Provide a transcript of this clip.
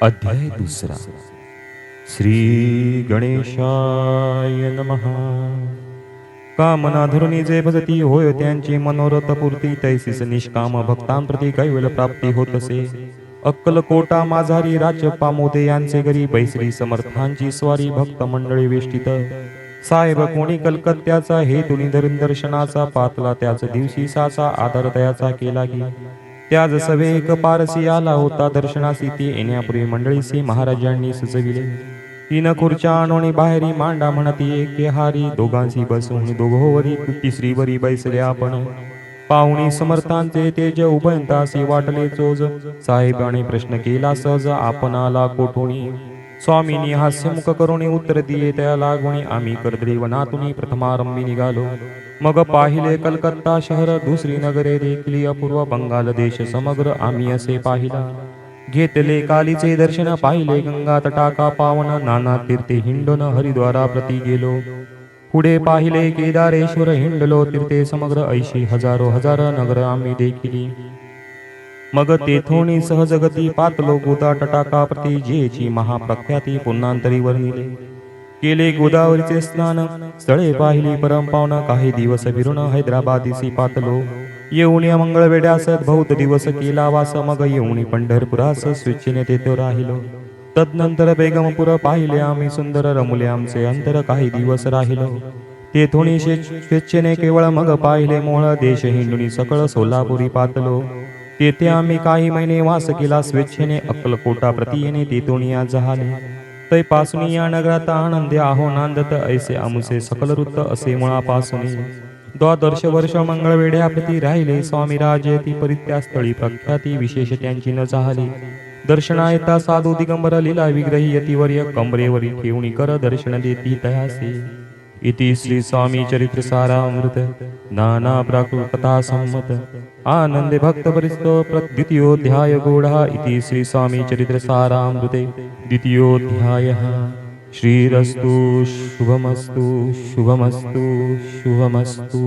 अध्याय दुसरा. श्री गणेशाय नमः. कामना धरुणी जे भजती होय त्यांची मनोरथ पूर्ती, तैसीस निष्काम भक्तांप्रती कैवल्य प्राप्ती होत असे. अक्कलकोटा माझारी राजप्पा मोते यांचे घरी बैसरी समर्थांची स्वारी भक्त मंडळी वेष्टित. साहेब कोणी कलकत्त्याचा हेतुनी धरून दर्शनाचा पातला, त्याच दिवशी साचा आदर तयाचा केला की. त्याच सभे एक पारसी आला होता दर्शनासी, ती येण्यापूर्वी मंडळीसी महाराजांनी सुचविले. तीन खुर्च्या आणोनी बाहेरी मांडा म्हणती एके हारी, दोघांशी बसून दोघोवरी तिसरीवरी बैसले आपण. पाहुणी समर्थांचे तेज उभयंतासी वाटले चोज, साहेबाने प्रश्न केला सहज आपणाला कोठोनी. स्वामींनी हास्यमुख करुणी उत्तर दिये त्या लागुणी, आम्ही कर्दळीवनातुनी प्रथमारंभी निघालो. मग पाहिले कलकत्ता शहर, दुसरी नगरे देखली अपूर्व, बंगाल देश समग्र आम्ही असे पाहिला. घेतले कालीचे दर्शन, पाहिले गंगा तटाका पावन, नाना तीर्थे हिंडून हरिद्वारा प्रती गेलो. पुढे पाहिले केदारेश्वर, हिंडलो तीर्थे समग्र, ऐशी हजारो हजार नगर आम्ही देखिली. मग तेथोनी सहजगती पातलो गोदा तटाका प्रती, जेची महाप्रख्याती पुन्हांतरी वर्णिले. केले गोदावरीचे स्नान, स्थळे पाहिली परम पावन, काही दिवस फिरून हैदराबादीसी पातलो. येऊन मंगळ वेड्यास बहुत दिवस केला वास, मग येऊन पंढरपुरास स्वेच्छेने तेथे राहिलो. तदनंतर बेगमपुर पाहिले आम्ही सुंदर, रमुले आमचे अंतर, काही दिवस राहिलो. तेथोनी स्वेच्छेने केवळ मग पाहिले मोळ, देश हिंडुनी सकळ सोलापुरी पातलो. तेथे आम्ही काही महिने वास केला स्वेच्छेने, अक्कलकोटा प्रती येणे तेथोनी झाले. तैपासून या नगरात आनंदे आहो नांदत, ऐसे आमुसे सकल वृत्त असे मुळापासून. द्वादर्श वर्ष मंगळवेड्या प्रती राहिले स्वामी राजयती, परित्या स्थळी प्रख्याती विशेष त्यांची न झाली. दर्शना येता साधू दिगंबर लीला विग्रही यतिवर्य, कमरेवरी ठेवणी कर दर्शन देती तयासे. इति श्री स्वामी चरित्र सारामृत नाना प्राकृत कथा सम्मत आनंदे भक्त परिस्तो द्वितीयोध्याय गूढ़ा. इति श्री स्वामी चरित्र सारामृते द्वितीयोध्यायः. श्रीरस्तु शुभमस्तु शुभमस्तु शुभमस्तु.